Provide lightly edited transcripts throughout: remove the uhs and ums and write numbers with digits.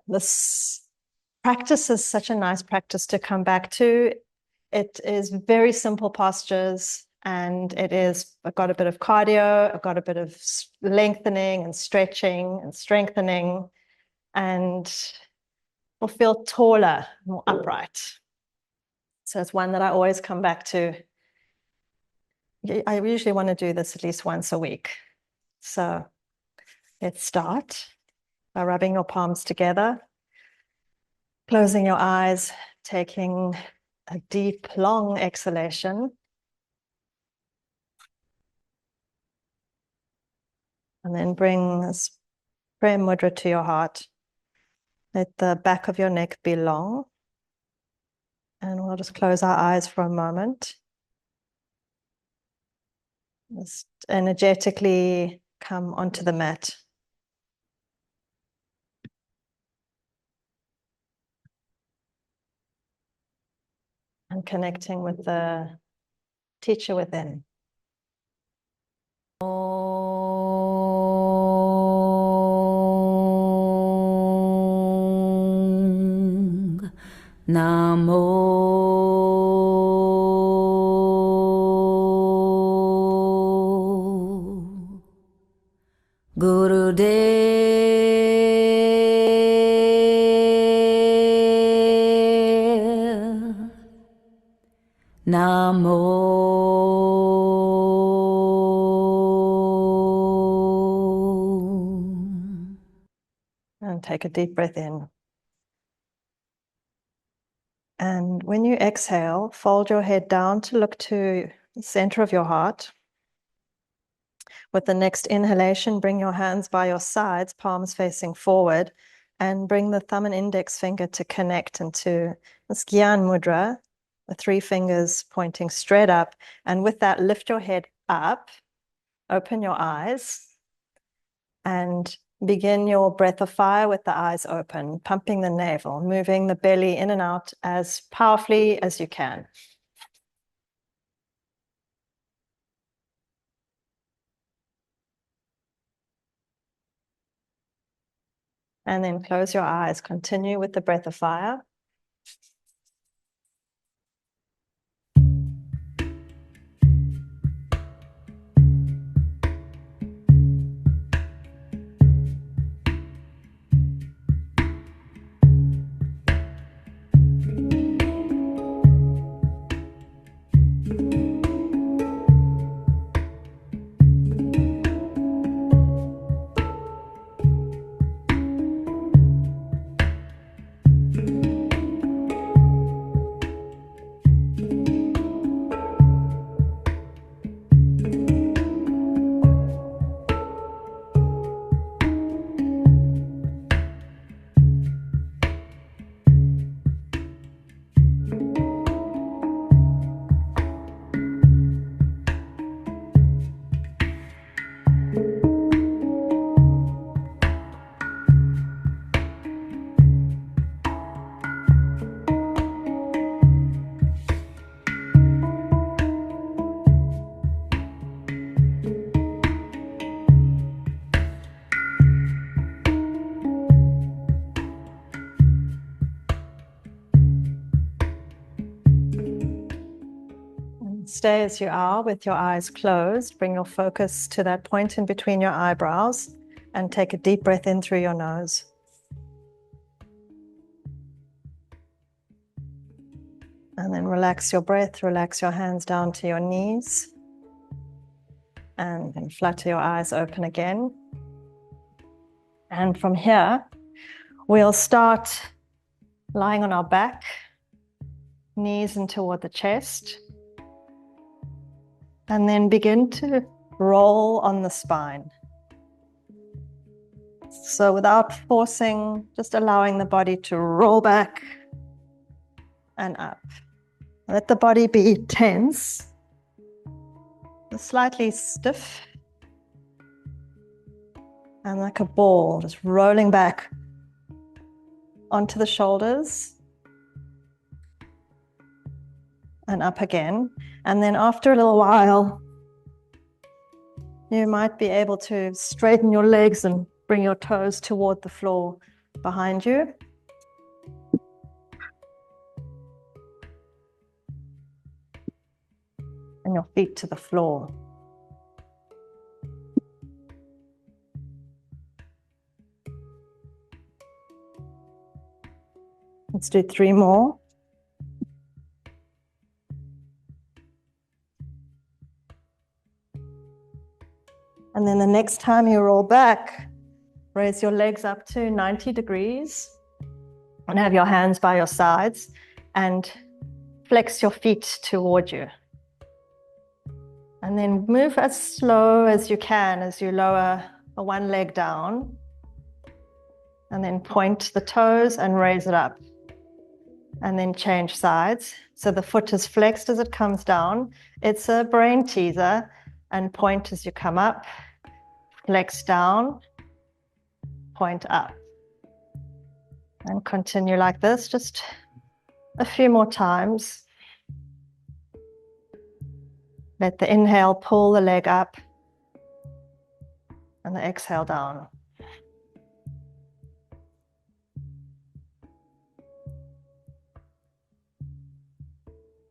this practice is such a nice practice to come back to. It is very simple postures, and I've got a bit of cardio, I've got a bit of lengthening and stretching and strengthening, and we'll feel taller, more upright. So it's one that I always come back to. I usually want to do this at least once a week. So let's start by rubbing your palms together, closing your eyes, taking a deep, long exhalation. And then bring this prayer mudra to your heart. Let the back of your neck be long. And we'll just close our eyes for a moment. Just energetically come onto the mat. And connecting with the teacher within. Namo Gurudev Namo. And take a deep breath in. And when you exhale, fold your head down to look to the center of your heart. With the next inhalation, bring your hands by your sides, palms facing forward, and bring the thumb and index finger to connect into this Gyan Mudra, the 3 fingers pointing straight up. And with that, lift your head up, open your eyes, and begin your breath of fire with the eyes open, pumping the navel, moving the belly in and out as powerfully as you can. And then close your eyes. Continue with the breath of fire. Stay as you are with your eyes closed. Bring your focus to that point in between your eyebrows and take a deep breath in through your nose. And then relax your breath, relax your hands down to your knees. And then flutter your eyes open again. And from here, we'll start lying on our back, knees in toward the chest. And then begin to roll on the spine. So without forcing, just allowing the body to roll back and up. Let the body be tense, slightly stiff, and like a ball, just rolling back onto the shoulders and up again. And then after a little while, you might be able to straighten your legs and bring your toes toward the floor behind you. And your feet to the floor. Let's do 3 more. And then the next time you roll back, raise your legs up to 90 degrees and have your hands by your sides and flex your feet toward you. And then move as slow as you can as you lower one leg down. And then point the toes and raise it up. And then change sides. So the foot is flexed as it comes down. It's a brain teaser. And point as you come up. Flex down. Point up. And continue like this, just a few more times. Let the inhale pull the leg up. And the exhale down.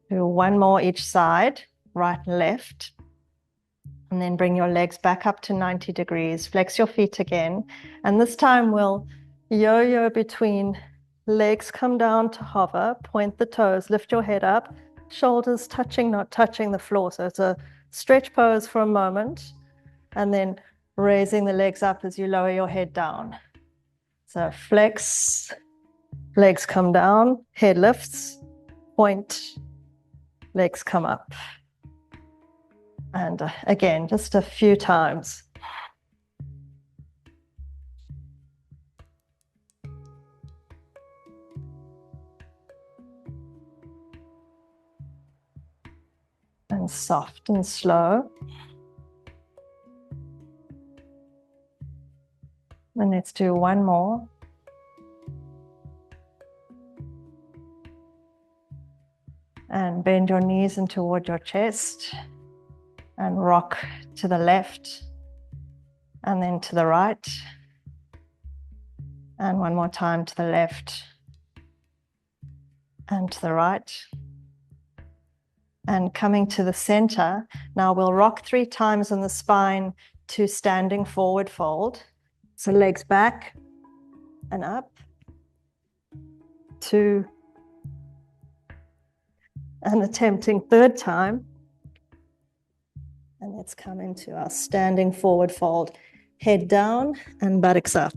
Do 1 more each side, right and left. And then bring your legs back up to 90 degrees. Flex your feet again. And this time we'll yo-yo between legs, come down to hover, point the toes, lift your head up, shoulders touching, not touching the floor. So it's a stretch pose for a moment. And then raising the legs up as you lower your head down. So flex, legs come down, head lifts, point, legs come up. And again, just a few times. And soft and slow. And let's do 1 more. And bend your knees in toward your chest. And rock to the left. And then to the right. And 1 more time to the left. And to the right. And coming to the center. Now we'll rock 3 times on the spine to standing forward fold. So legs back and up. 2. And attempting 3rd time. And let's come into our standing forward fold. Head down and buttocks up.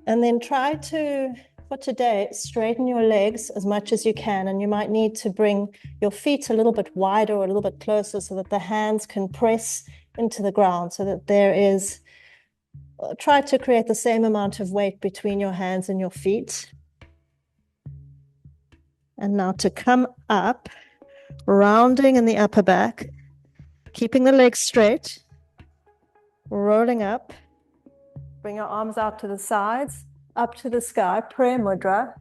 And then try to, for today, straighten your legs as much as you can. And you might need to bring your feet a little bit wider or a little bit closer so that the hands can press into the ground, so that there is, try to create the same amount of weight between your hands and your feet. And now to come up, rounding in the upper back, keeping the legs straight, rolling up, bring your arms out to the sides, up to the sky, prayer mudra,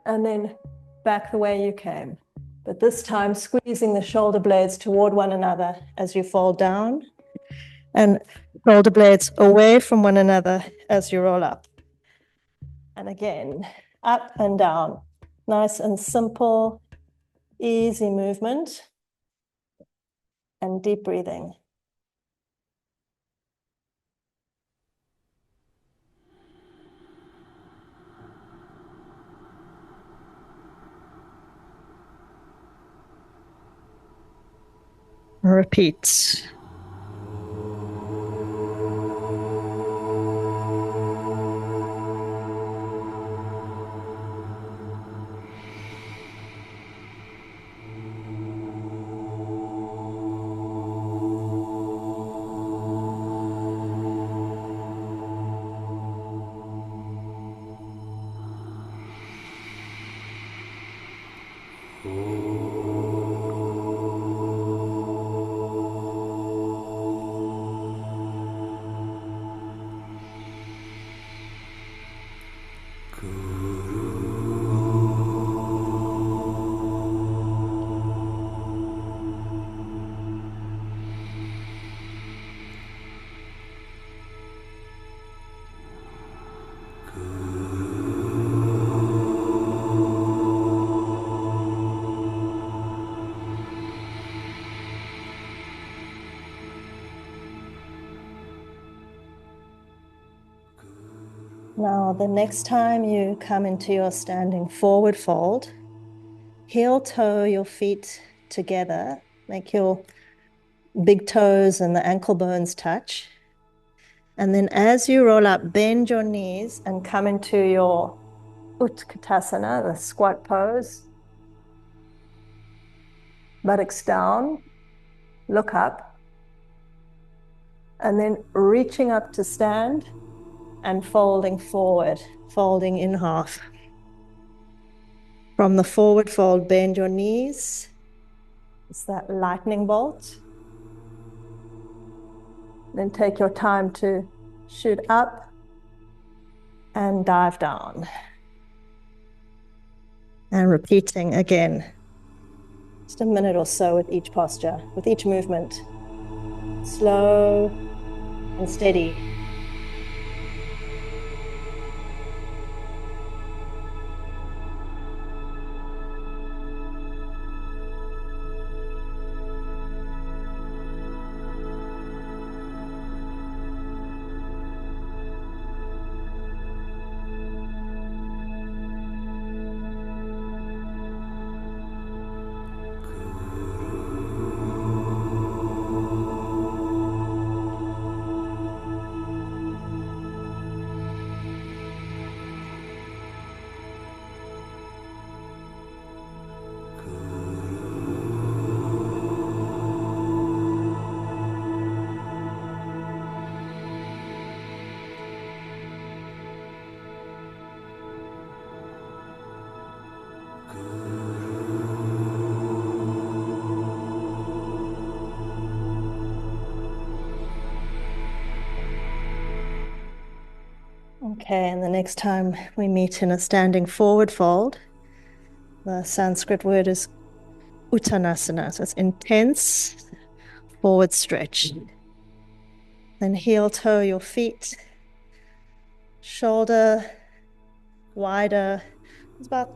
and then back the way you came. But this time squeezing the shoulder blades toward one another as you fall down, and shoulder blades away from one another as you roll up. And again, up and down, nice and simple, easy movement, and deep breathing. Repeat. Now, the next time you come into your standing forward fold, heel toe your feet together, make your big toes and the ankle bones touch. And then as you roll up, bend your knees and come into your Utkatasana, the squat pose. Buttocks down, look up, and then reaching up to stand and folding forward, folding in half. From the forward fold, bend your knees. It's that lightning bolt. Then take your time to shoot up and dive down. And repeating again, just a minute or so with each posture, with each movement. Slow and steady. Okay, and the next time we meet in a standing forward fold, the Sanskrit word is Uttanasana, so it's intense forward stretch. Then heel toe your feet, shoulder wider, it's about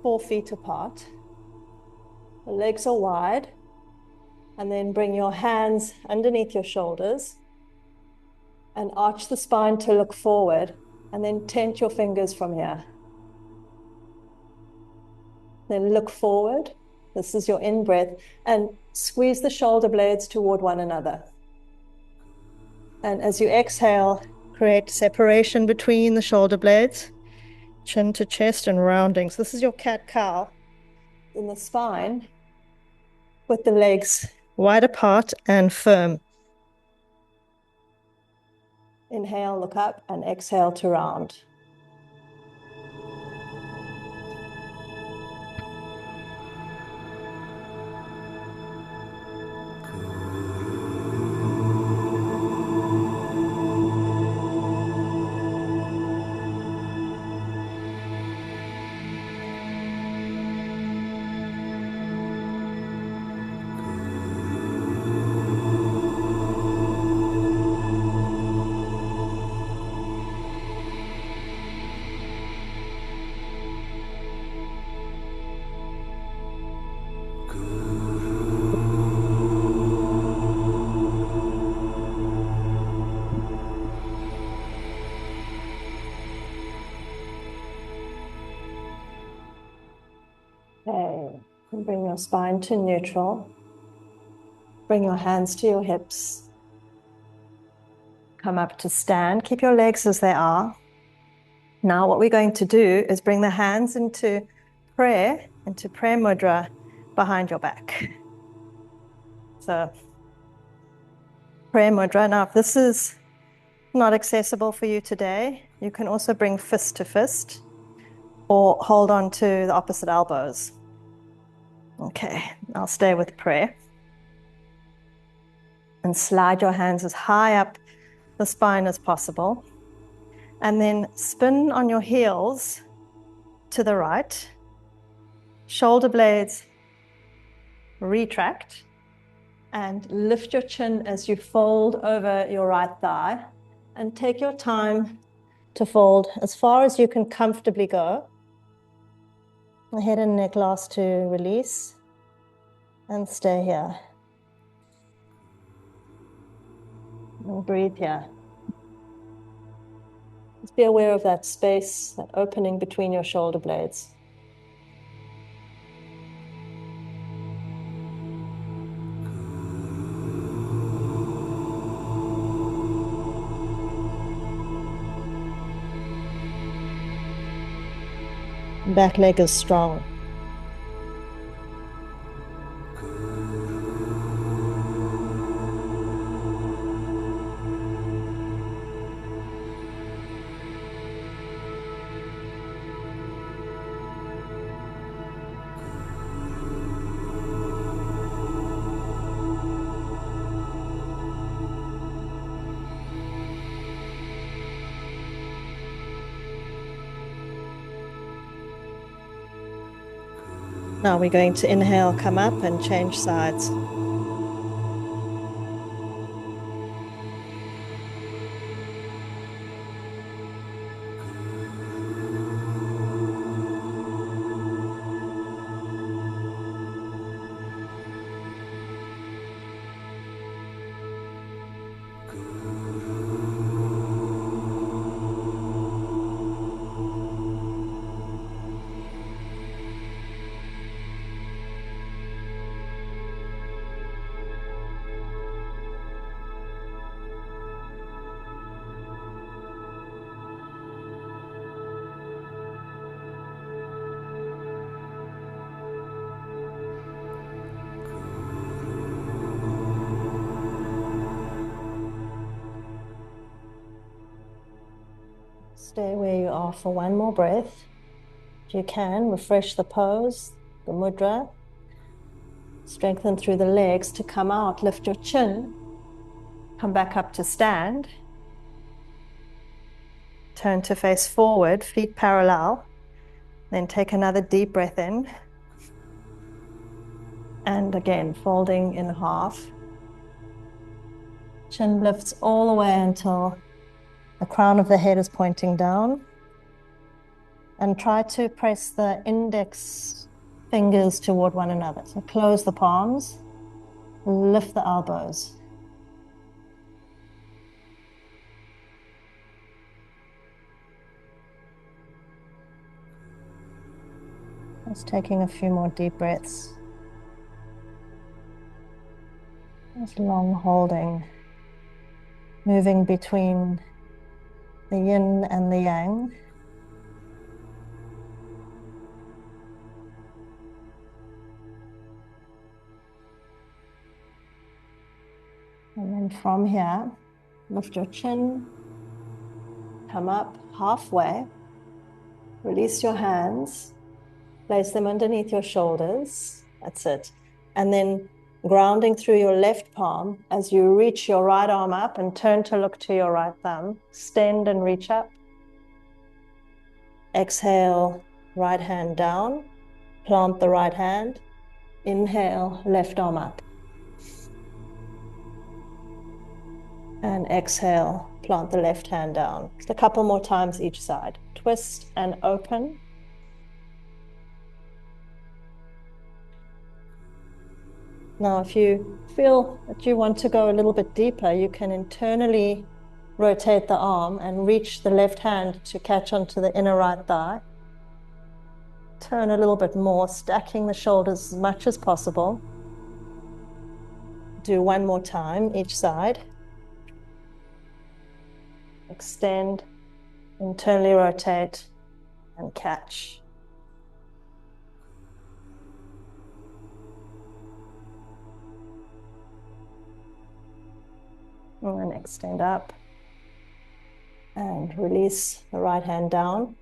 4 feet apart. The legs are wide, and then bring your hands underneath your shoulders and arch the spine to look forward, and then tent your fingers from here. Then look forward. This is your in-breath, and squeeze the shoulder blades toward one another. And as you exhale, create separation between the shoulder blades, chin to chest and rounding. So this is your cat-cow in the spine with the legs wide apart and firm. Inhale, look up, and exhale to round. Okay, bring your spine to neutral. Bring your hands to your hips. Come up to stand. Keep your legs as they are. Now what we're going to do is bring the hands into prayer mudra behind your back. So prayer mudra. Now if this is not accessible for you today, you can also bring fist to fist or hold on to the opposite elbows. Okay, I'll stay with prayer. And slide your hands as high up the spine as possible. And then spin on your heels to the right. Shoulder blades retract. And lift your chin as you fold over your right thigh. And take your time to fold as far as you can comfortably go. The head and neck last to release. And stay here. And breathe here. Just be aware of that space, that opening between your shoulder blades. Back leg is strong. Now we're going to inhale, come up and change sides. Stay where you are for one more breath. If you can, refresh the pose, the mudra. Strengthen through the legs to come out. Lift your chin. Come back up to stand. Turn to face forward, feet parallel. Then take another deep breath in. And again, folding in half. Chin lifts all the way until the crown of the head is pointing down. And try to press the index fingers toward one another. So close the palms, lift the elbows. Just taking a few more deep breaths. Just long holding, moving between the yin and the yang. And then from here, lift your chin, come up halfway, release your hands, place them underneath your shoulders. That's it. And then grounding through your left palm as you reach your right arm up and turn to look to your right thumb. Extend and reach up. Exhale, right hand down. Plant the right hand. Inhale, left arm up. And exhale, plant the left hand down. Just a couple more times each side. Twist and open. Now, if you feel that you want to go a little bit deeper, you can internally rotate the arm and reach the left hand to catch onto the inner right thigh. Turn a little bit more, stacking the shoulders as much as possible. Do one more time each side. Extend, internally rotate, and catch. And then extend up. And release the right hand down.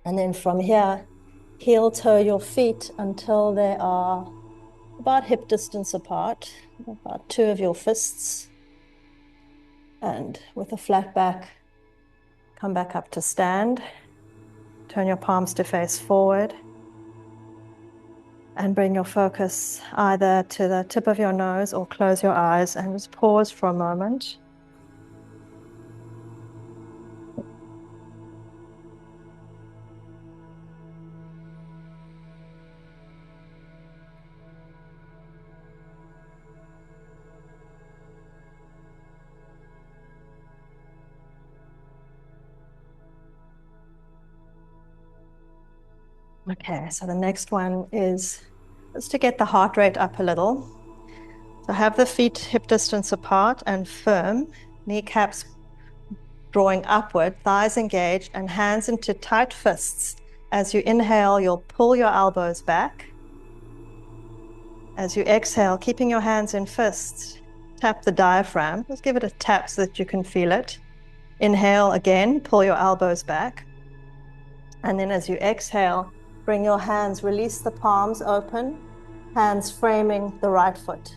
And then from here, heel toe your feet until they are about hip distance apart, about two of your fists. And with a flat back, come back up to stand. Turn your palms to face forward. And bring your focus either to the tip of your nose or close your eyes and just pause for a moment. Okay, so the next one is just to get the heart rate up a little. So have the feet hip distance apart and firm, kneecaps drawing upward, thighs engaged, and hands into tight fists. As you inhale, you'll pull your elbows back. As you exhale, keeping your hands in fists, tap the diaphragm. Just give it a tap so that you can feel it. Inhale again, pull your elbows back. And then as you exhale, bring your hands, release the palms open, hands framing the right foot.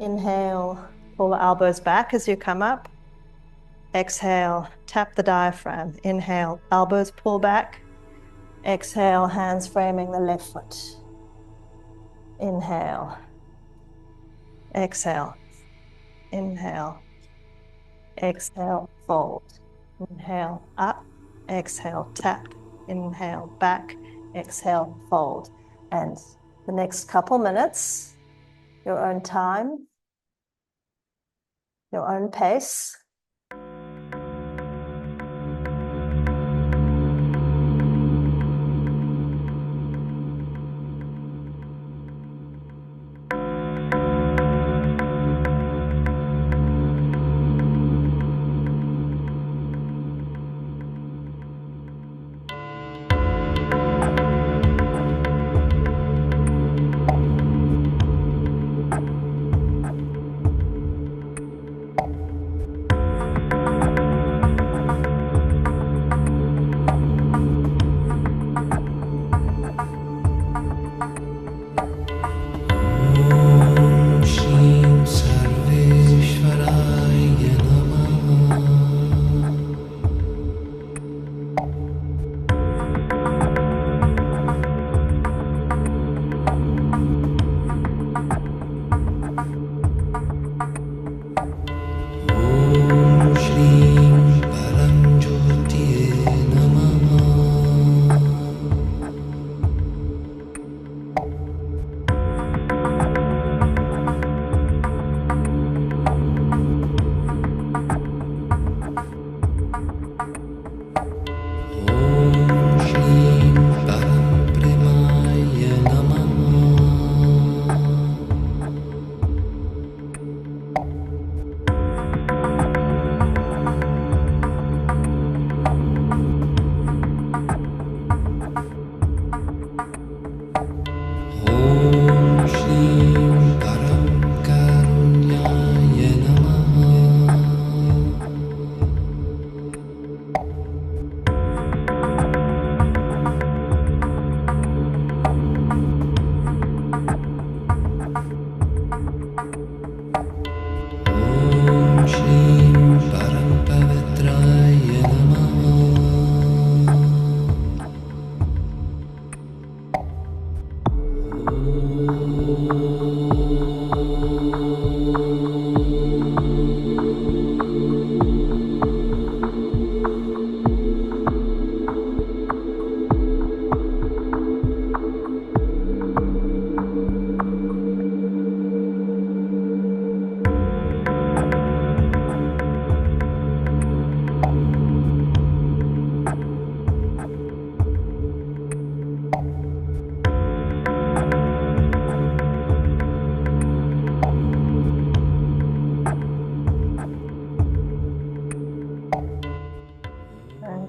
Inhale, pull the elbows back as you come up. Exhale, tap the diaphragm. Inhale, elbows pull back. Exhale, hands framing the left foot. Inhale. Exhale. Inhale. Exhale, fold. Inhale, up. Exhale, tap. Inhale, back. Exhale, fold. And the next couple minutes, your own time, your own pace.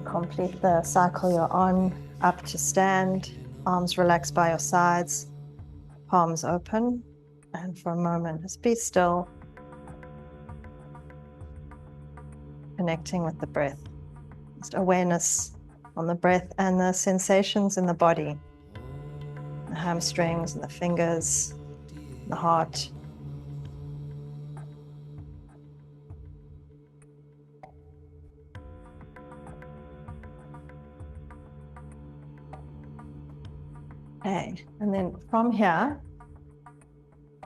Complete the cycle you're on, up to stand, arms relaxed by your sides, palms open, and for a moment, just be still, connecting with the breath. Just awareness on the breath and the sensations in the body, the hamstrings and the fingers, the heart. Okay, and then from here,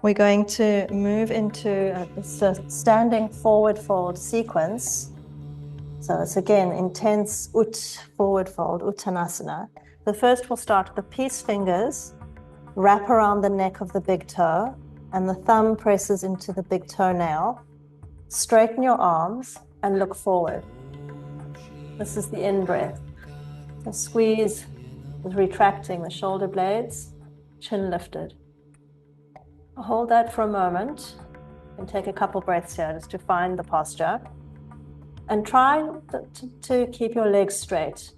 we're going to move into a standing forward fold sequence. So it's again intense forward fold, Uttanasana. The first we'll start with the peace fingers, wrap around the neck of the big toe, and the thumb presses into the big toenail. Straighten your arms and look forward. This is the in breath. So squeeze is retracting the shoulder blades, chin lifted. Hold that for a moment and take a couple breaths here just to find the posture. And try to keep your legs straight.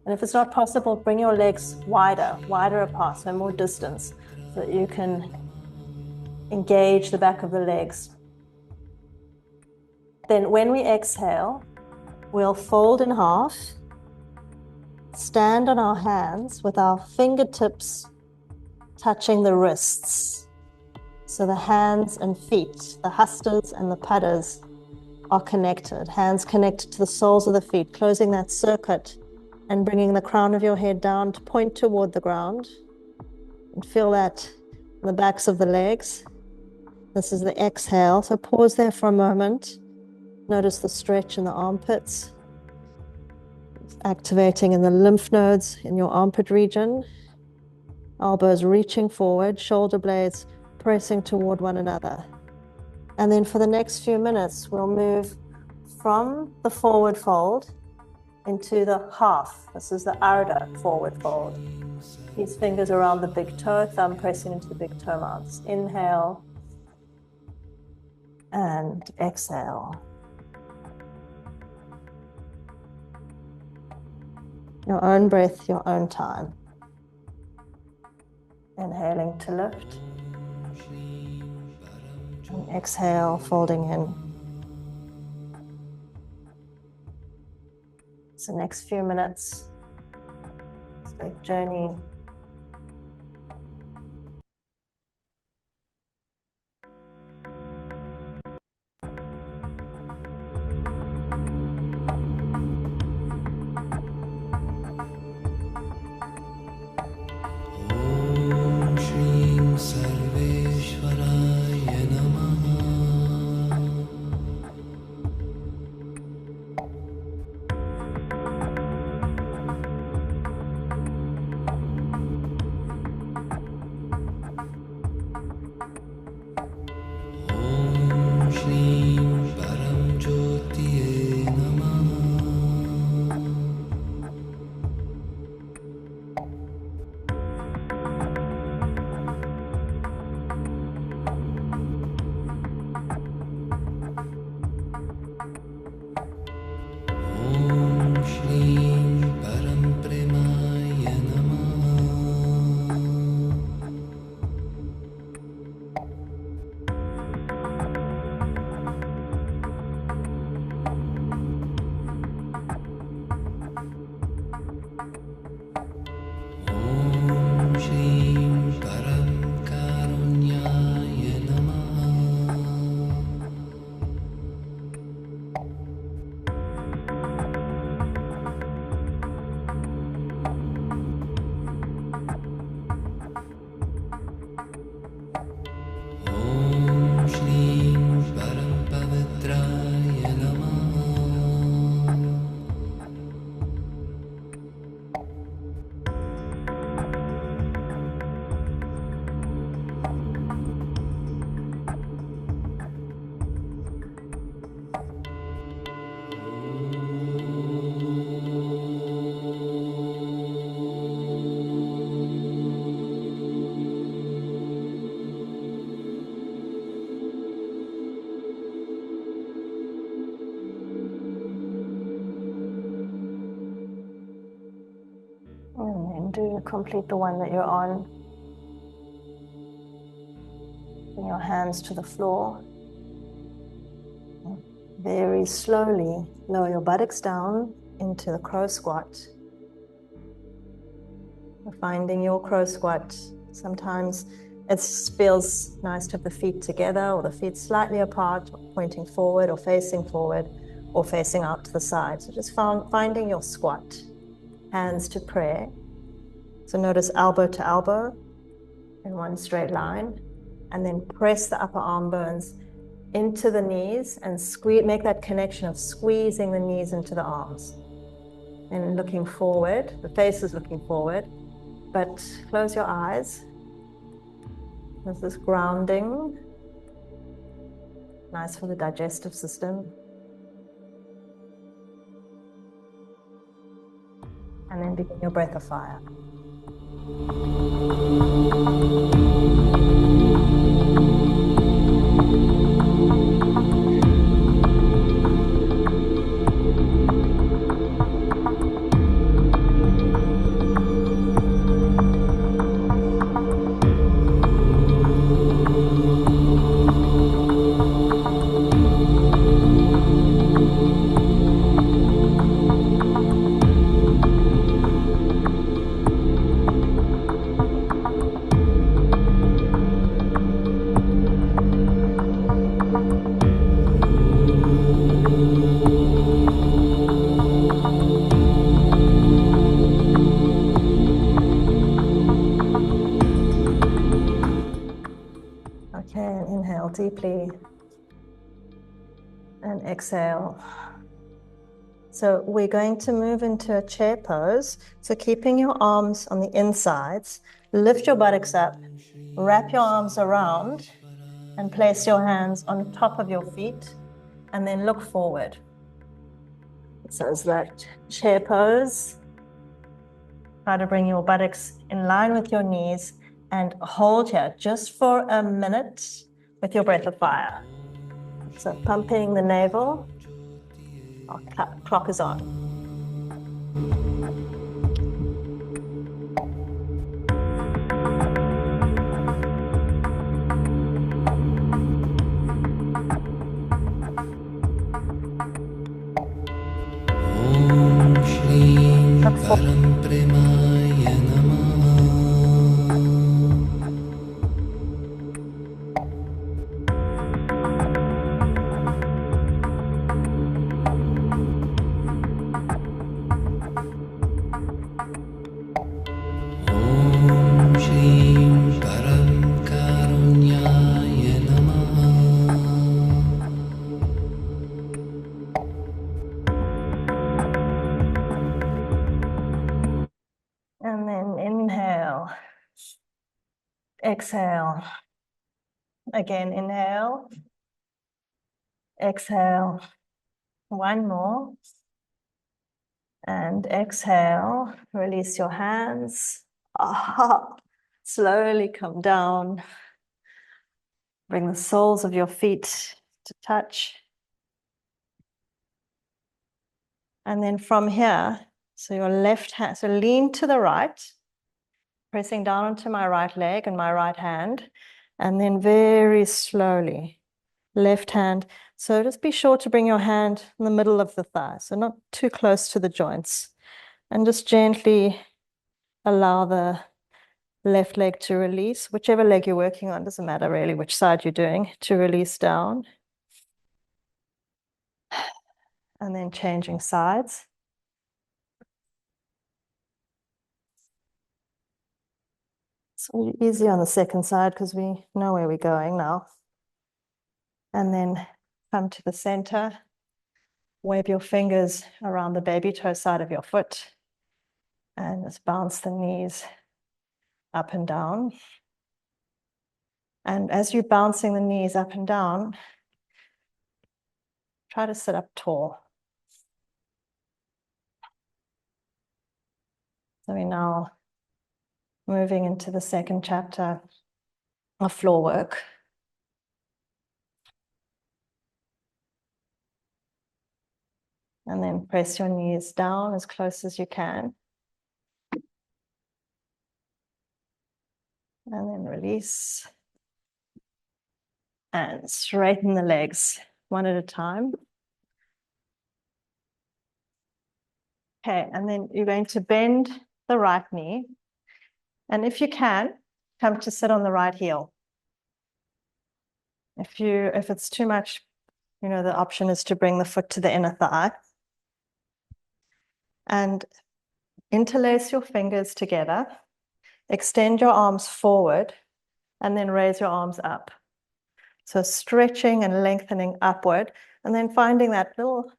And if it's not possible, bring your legs wider apart, so more distance, so that you can engage the back of the legs. Then when we exhale, we'll fold in half, stand on our hands with our fingertips touching the wrists. So the hands and feet, the hustas and the padas are connected. Hands connected to the soles of the feet, closing that circuit and bringing the crown of your head down to point toward the ground. And feel that in the backs of the legs. This is the exhale. So pause there for a moment. Notice the stretch in the armpits. It's activating in the lymph nodes in your armpit region. Elbows reaching forward, shoulder blades pressing toward one another. And then for the next few minutes, we'll move from the forward fold into the half. This is the Ardha forward fold. These fingers around the big toe, thumb pressing into the big toe mounts. Inhale and exhale. Your own breath, your own time. Inhaling to lift. And exhale, folding in. So next few minutes, it's a journey. And do complete the one that you're on. Bring your hands to the floor. Very slowly lower your buttocks down into the crow squat. Finding your crow squat. Sometimes it feels nice to have the feet together or the feet slightly apart, pointing forward or facing out to the side. So just finding your squat. Hands to prayer. So notice elbow to elbow in one straight line, and then press the upper arm bones into the knees and squeeze, make that connection of squeezing the knees into the arms. And looking forward, the face is looking forward, but close your eyes. There's this grounding, nice for the digestive system. And then begin your breath of fire. Okay, and inhale deeply and exhale. So we're going to move into a chair pose. So keeping your arms on the insides, lift your buttocks up, wrap your arms around, and place your hands on top of your feet, and then look forward. So it's that chair pose. Try to bring your buttocks in line with your knees and hold here just for a minute with your breath of fire. So pumping the navel. Our clock is on. Look forward. And then inhale, exhale. Again, inhale, exhale. One more. And exhale, release your hands. Aha. Slowly come down. Bring the soles of your feet to touch. And then from here, so your left hand, so lean to the right, pressing down onto my right leg and my right hand. And then very slowly, left hand. So just be sure to bring your hand in the middle of the thigh, so not too close to the joints. And just gently allow the left leg to release, whichever leg you're working on, doesn't matter really which side you're doing, to release down. And then changing sides. So easy on the second side because we know where we're going now. And then come to the center. Wave your fingers around the baby toe side of your foot. And just bounce the knees up and down. And as you're bouncing the knees up and down, try to sit up tall. So we're now moving into the second chapter of floor work. And then press your knees down as close as you can. And then release. And straighten the legs one at a time. Okay, and then you're going to bend the right knee. And if you can, come to sit on the right heel. If it's too much, the option is to bring the foot to the inner thigh. And interlace your fingers together. Extend your arms forward and then raise your arms up. So stretching and lengthening upward, and then finding that little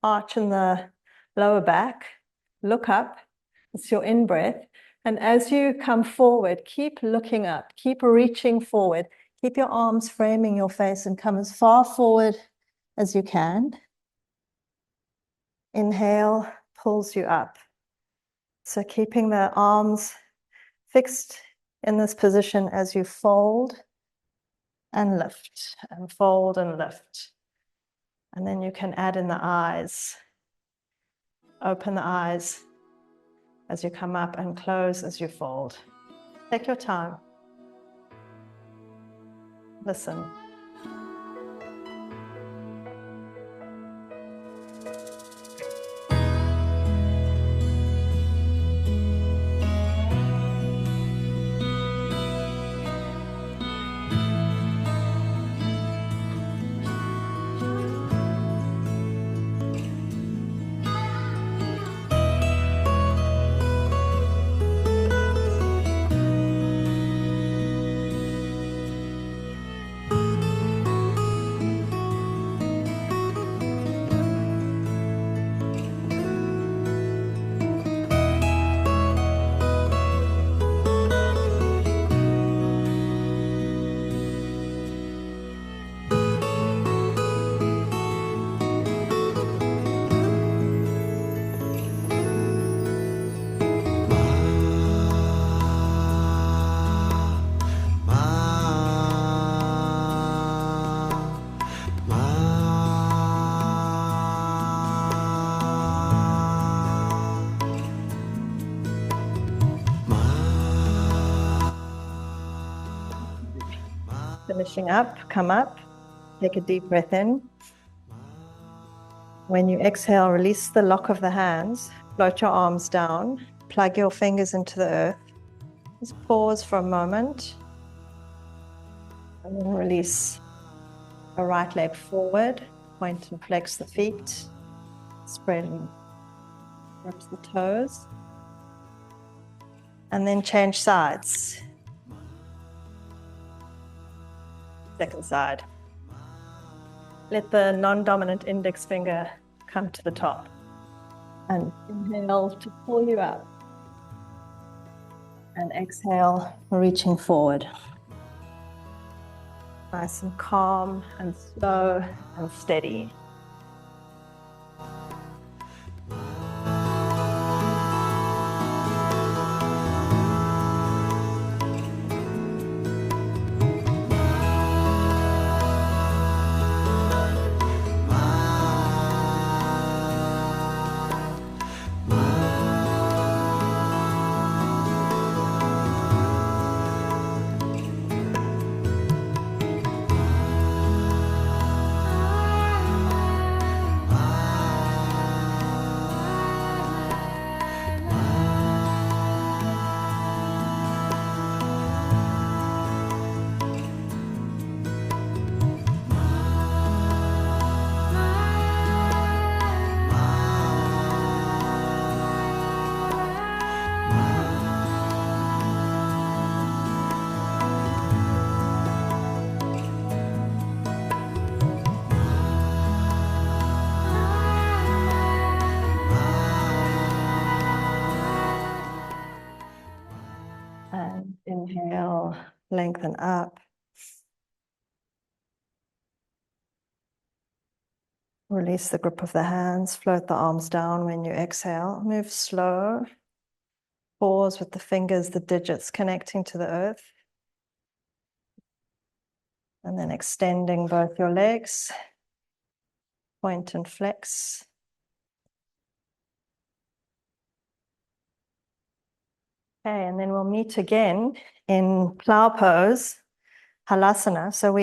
arch in the lower back. Look up, it's your in-breath. And as you come forward, keep looking up, keep reaching forward, keep your arms framing your face and come as far forward as you can. Inhale pulls you up. So keeping the arms fixed in this position as you fold and lift, and fold and lift. And then you can add in the eyes. Open the eyes as you come up and close as you fold. Take your time. Listen. Finishing up, come up, take a deep breath in. When you exhale, release the lock of the hands, float your arms down, plug your fingers into the earth. Just pause for a moment, and then release the right leg forward, point and flex the feet, spread and rub the toes, and then change sides. Second side. Let the non-dominant index finger come to the top. And inhale to pull you up. And exhale, reaching forward. Nice and calm and slow and steady. And inhale, lengthen up. Release the grip of the hands, float the arms down when you exhale. Move slow. Pause with the fingers, the digits connecting to the earth. And then extending both your legs. Point and flex. Okay, and then we'll meet again in plow pose, halasana. So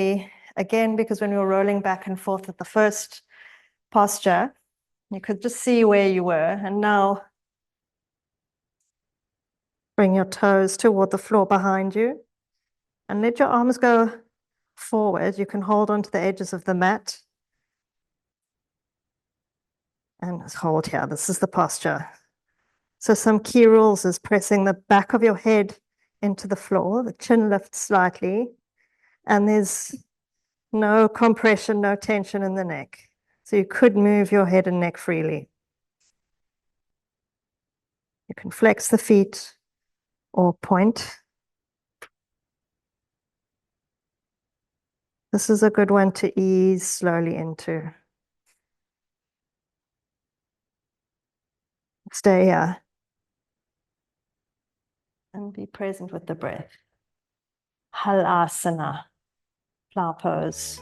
again, because when we were rolling back and forth at the first posture, you could just see where you were. And now bring your toes toward the floor behind you and let your arms go forward. You can hold onto the edges of the mat and hold here. This is the posture. So some key rules is pressing the back of your head into the floor, the chin lifts slightly, and there's no compression, no tension in the neck. So you could move your head and neck freely. You can flex the feet or point. This is a good one to ease slowly into. Stay here. And And be present with the breath. Halasana, flower pose.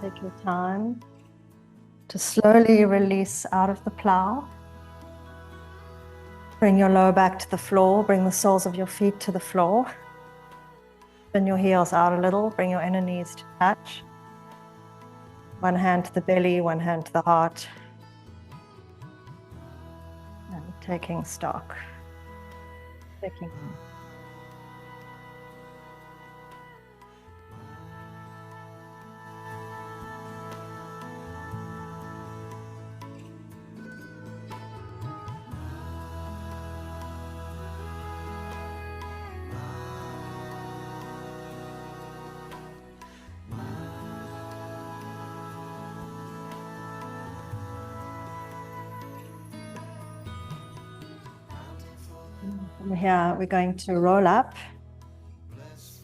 Take your time to slowly release out of the plow. Bring your lower back to the floor. Bring the soles of your feet to the floor. Bend your heels out a little. Bring your inner knees to touch. One hand to the belly, one hand to the heart. And taking stock. Taking. From here, we're going to roll up.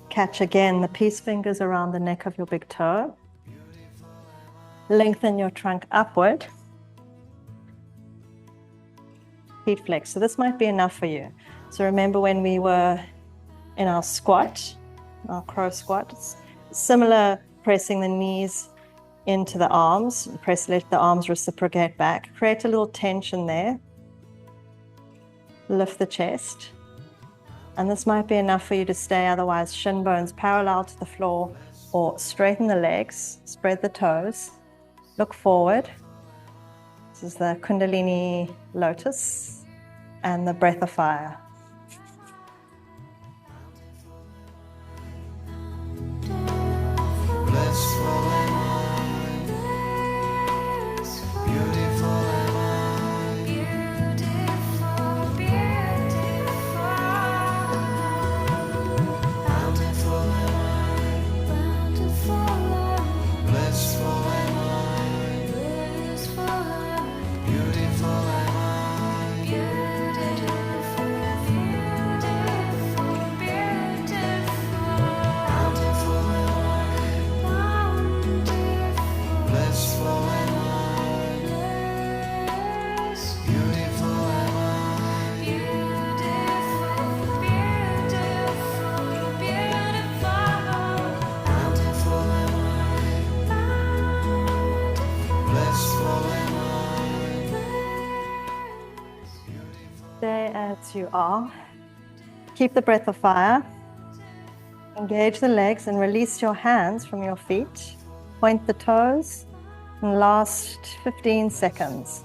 Catch again the peace fingers around the neck of your big toe. Lengthen your trunk upward. Feet flex. So this might be enough for you. So remember when we were in our squat, our crow squat, it's similar, pressing the knees into the arms. Let the arms reciprocate back. Create a little tension there. Lift the chest. And this might be enough for you to stay, otherwise shin bones parallel to the floor, or straighten the legs, spread the toes, look forward. This is the Kundalini lotus and the breath of fire. Stay as you are. Keep the breath of fire. Engage the legs and release your hands from your feet. Point the toes and last 15 seconds.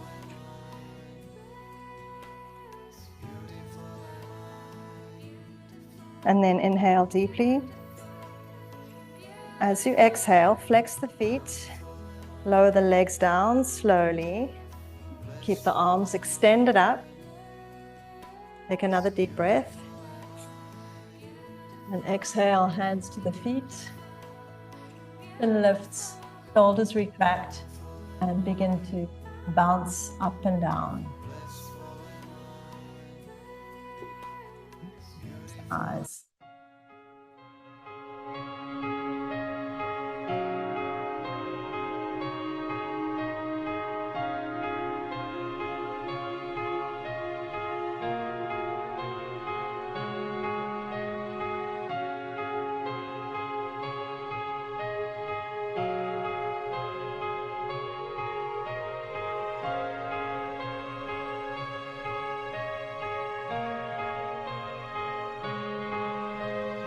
And then inhale deeply. As you exhale, flex the feet, lower the legs down slowly. Keep the arms extended up. Take another deep breath. And exhale, hands to the feet. Chin lifts, shoulders retract, and begin to bounce up and down. Eyes.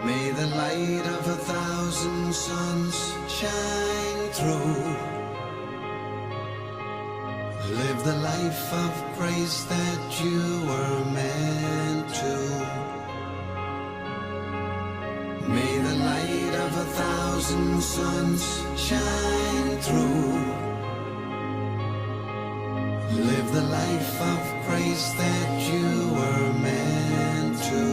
May the light of 1,000 suns shine through. Live the life of grace that you were meant to. May the light of 1,000 suns shine through. Live the life of grace that you were meant to.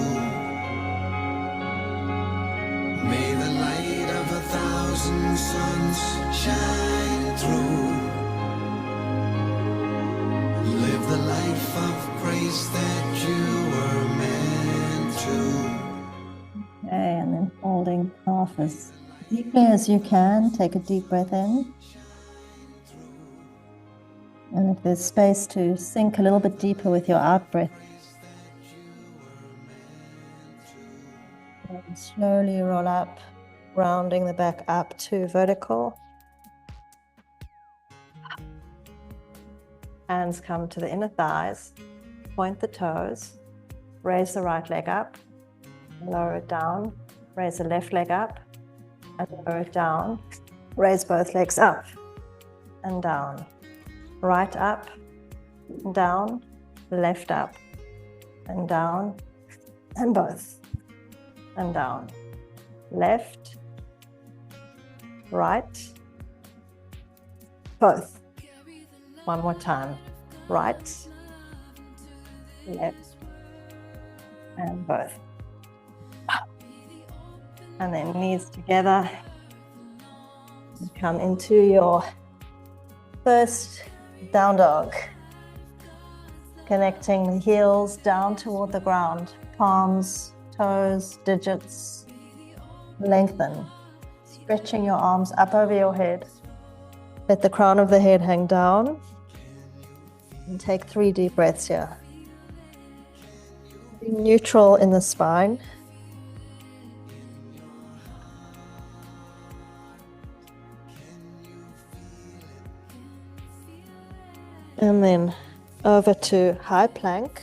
May the light of 1,000 suns shine through. Live the life of grace that you were meant to. Okay, and then folding half as deeply as you can. Take a deep breath in. And if there's space to sink a little bit deeper with your out breath, and slowly roll up, rounding the back up to vertical. Hands come to the inner thighs, point the toes, raise the right leg up, lower it down, raise the left leg up, and lower it down. Raise both legs up and down. Right up, down, left up, and down, and both. And down, left, right, both. One more time, right, left, and both. And then knees together. Come into your first down dog. Connecting the heels down toward the ground, palms, toes, digits, lengthen, stretching your arms up over your head. Let the crown of the head hang down and take 3 deep breaths here. Be neutral in the spine. And then over to high plank.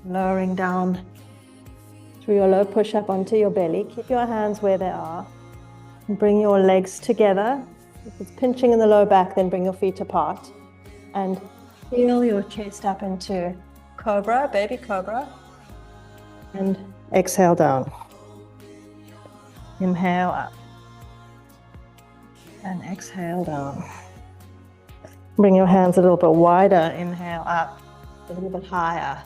Lowering down through your low push-up onto your belly. Keep your hands where they are. And bring your legs together. If it's pinching in the low back, then bring your feet apart. And feel your chest up into cobra, baby cobra. And exhale down. Inhale up. And exhale down. Bring your hands a little bit wider. Inhale up. A little bit higher.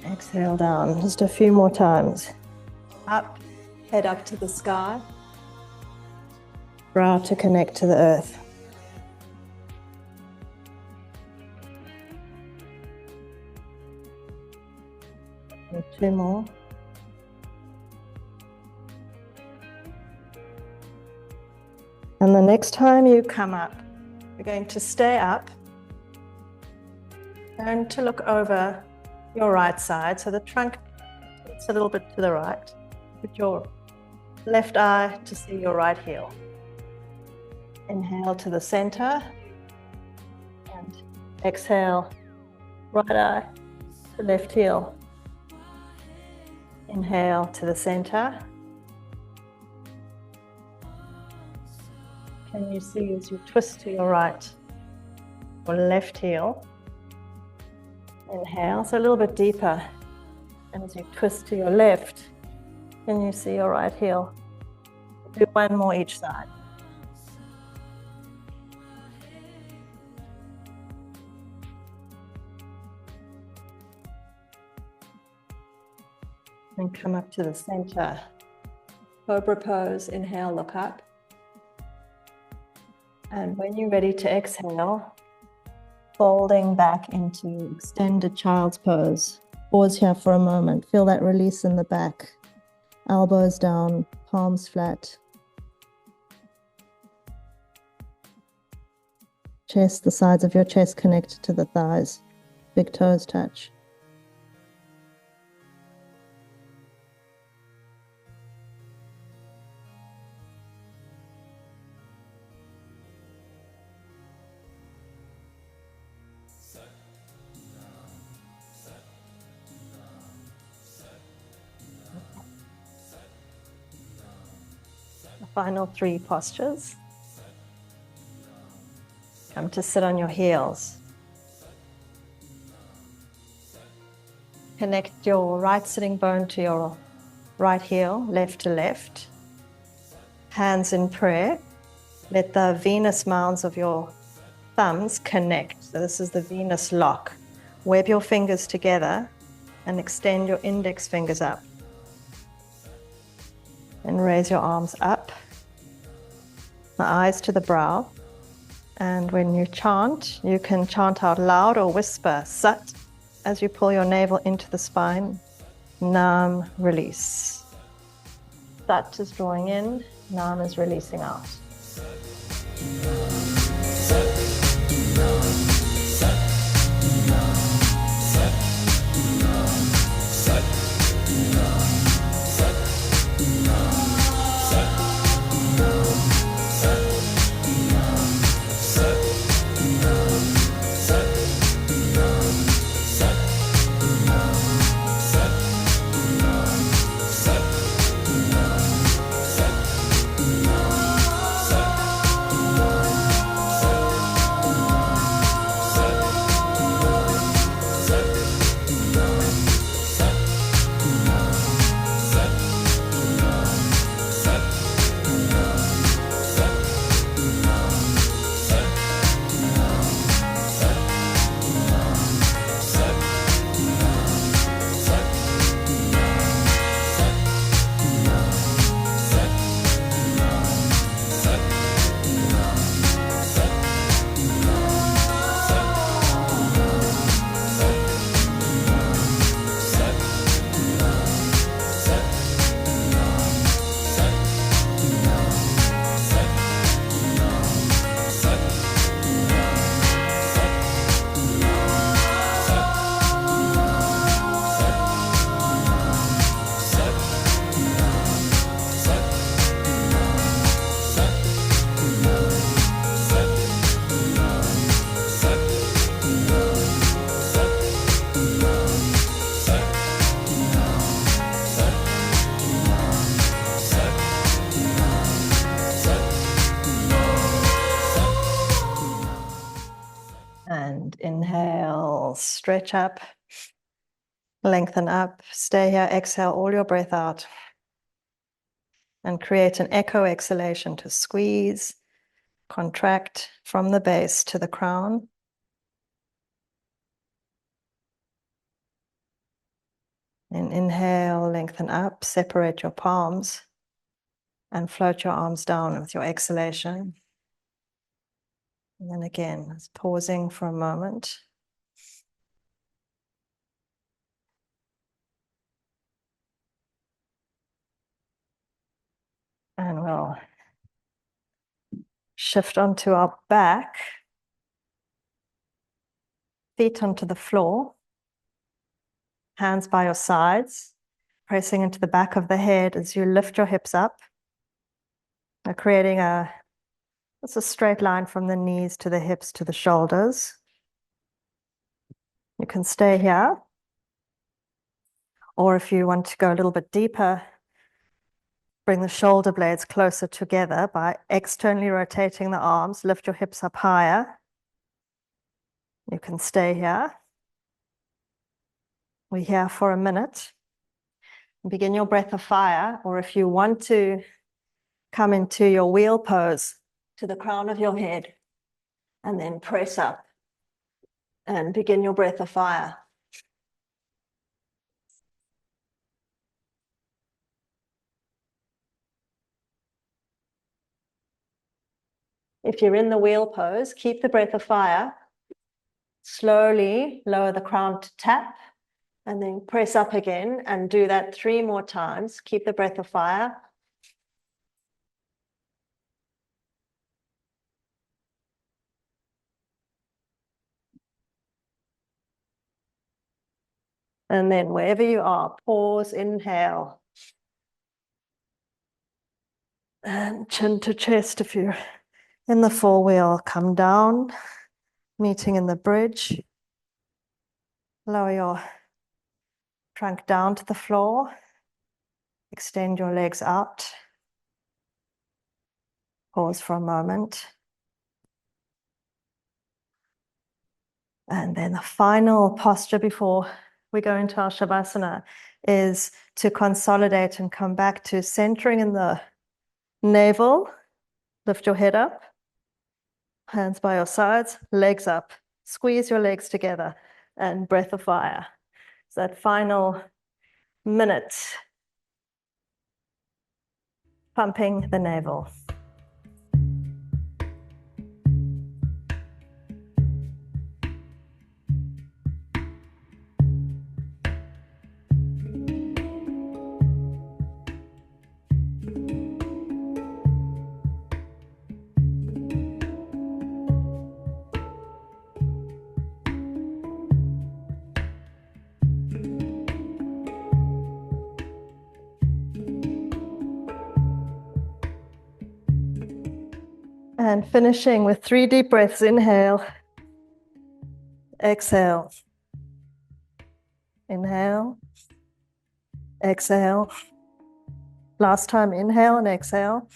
Exhale down, just a few more times. Up, head up to the sky. Brow to connect to the earth. And 2 more. And the next time you come up, you're going to stay up. Turn to look over your right side, so the trunk is a little bit to the right. Put your left eye to see your right heel. Inhale to the center and exhale, right eye to left heel. Inhale to the center. Can you see as you twist to your right or left heel? Inhale, so a little bit deeper. And as you twist to your left, can you see your right heel? Do 1 more each side. And come up to the center. Cobra pose, inhale, look up. And when you're ready to exhale, folding back into extended child's pose. Pause here for a moment. Feel that release in the back. Elbows down, palms flat. Chest, the sides of your chest connect to the thighs. Big toes touch. The final 3 postures. Come to sit on your heels. Connect your right sitting bone to your right heel, left to left. Hands in prayer. Let the Venus mounds of your thumbs connect. So this is the Venus lock. Web your fingers together and extend your index fingers up. And raise your arms up. The eyes to the brow. And when you chant, you can chant out loud or whisper Sat as you pull your navel into the spine. Nam, release. Sat is drawing in, Nam is releasing out. And inhale, stretch up, lengthen up, stay here, exhale all your breath out. And create an echo exhalation to squeeze, contract from the base to the crown. And inhale, lengthen up, separate your palms, and float your arms down with your exhalation. And then again, just pausing for a moment. And we'll shift onto our back, feet onto the floor, hands by your sides, pressing into the back of the head as you lift your hips up, creating it's a straight line from the knees to the hips to the shoulders. You can stay here, or if you want to go a little bit deeper, bring the shoulder blades closer together by externally rotating the arms, lift your hips up higher. You can stay here. We're here for a minute. Begin your breath of fire, or if you want to come into your wheel pose to the crown of your head and then press up and begin your breath of fire. If you're in the wheel pose, keep the breath of fire. Slowly lower the crown to tap and then press up again and do that 3 more times. Keep the breath of fire. And then wherever you are, pause, inhale. And chin to chest if you're in the four wheel, come down, meeting in the bridge. Lower your trunk down to the floor. Extend your legs out. Pause for a moment. And then the final posture before we go into our Shavasana is to consolidate and come back to centering in the navel. Lift your head up, hands by your sides, legs up. Squeeze your legs together and breath of fire. So that final minute, pumping the navel. And finishing with 3 deep breaths. Inhale, exhale, inhale, exhale. Last time, inhale and exhale.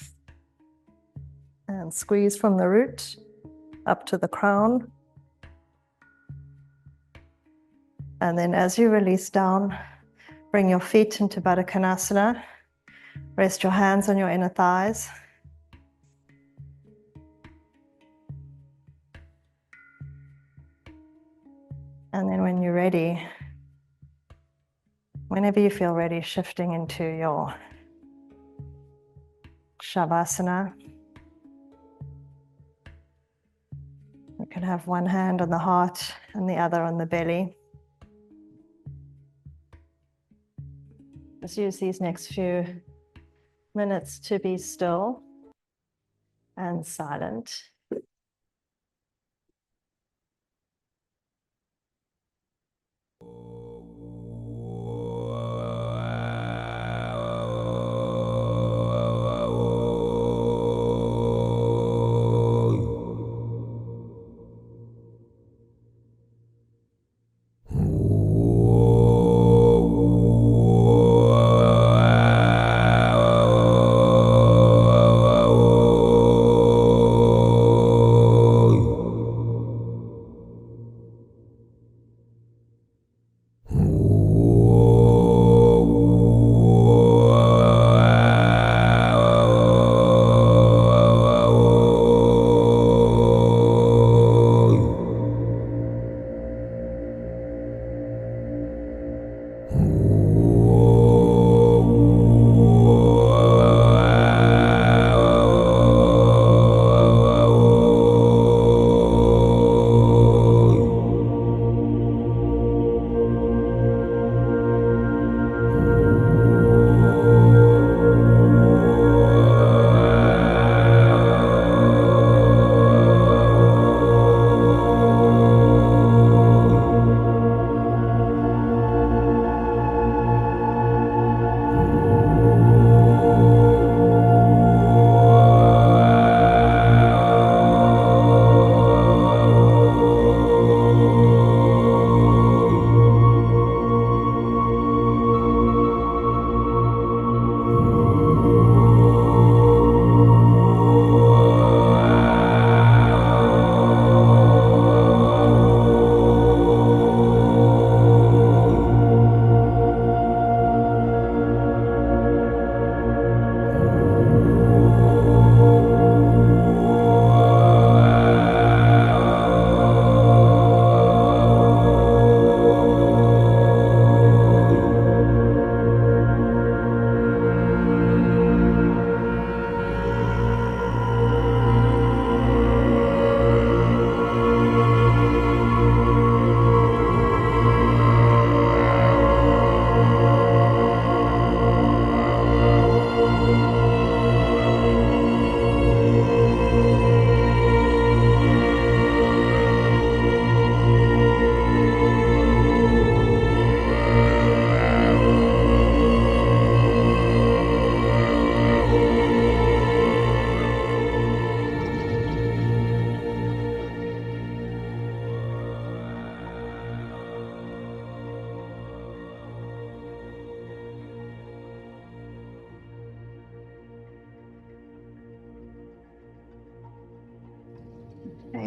And squeeze from the root up to the crown. And then as you release down, bring your feet into Baddha Konasana. Rest your hands on your inner thighs. And then when you're ready, whenever you feel ready, shifting into your Shavasana. You can have one hand on the heart and the other on the belly. Just use these next few minutes to be still and silent.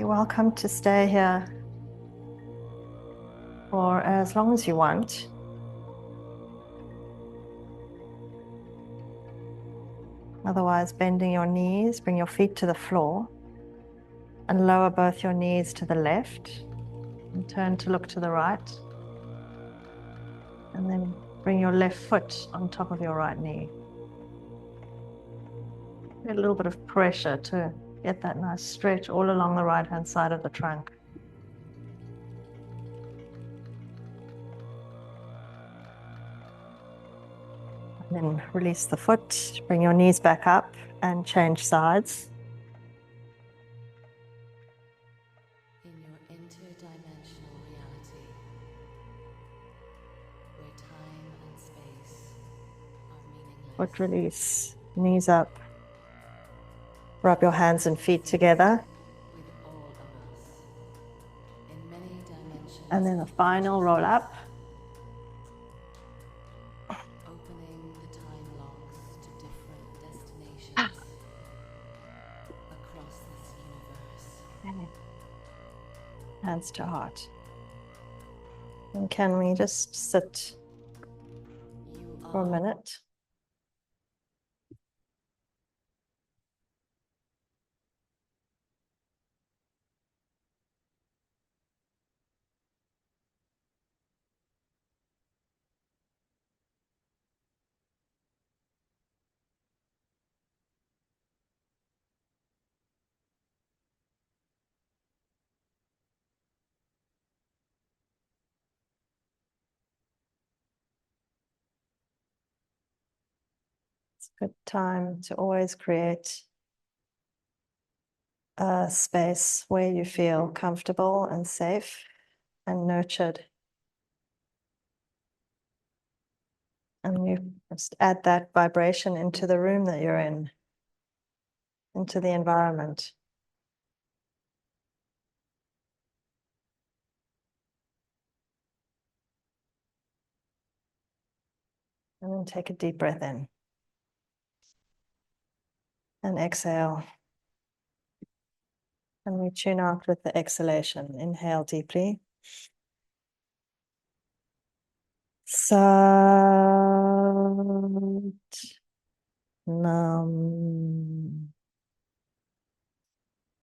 You're welcome to stay here for as long as you want. Otherwise, bending your knees, bring your feet to the floor and lower both your knees to the left and turn to look to the right. And then bring your left foot on top of your right knee. Get a little bit of pressure to get that nice stretch all along the right-hand side of the trunk. And then release the foot, bring your knees back up and change sides. In your interdimensional reality, where time and space are meaningless. Foot release, knees up. Rub your hands and feet together. With all of us, in many dimensions. And then the final roll up. Opening the time locks to different destinations across this universe. Hands to heart. And can we just sit You for a are minute? It's a good time to always create a space where you feel comfortable and safe and nurtured. And you just add that vibration into the room that you're in, into the environment. And then take a deep breath in. And exhale. And we tune out with the exhalation. Inhale deeply. Sat Nam.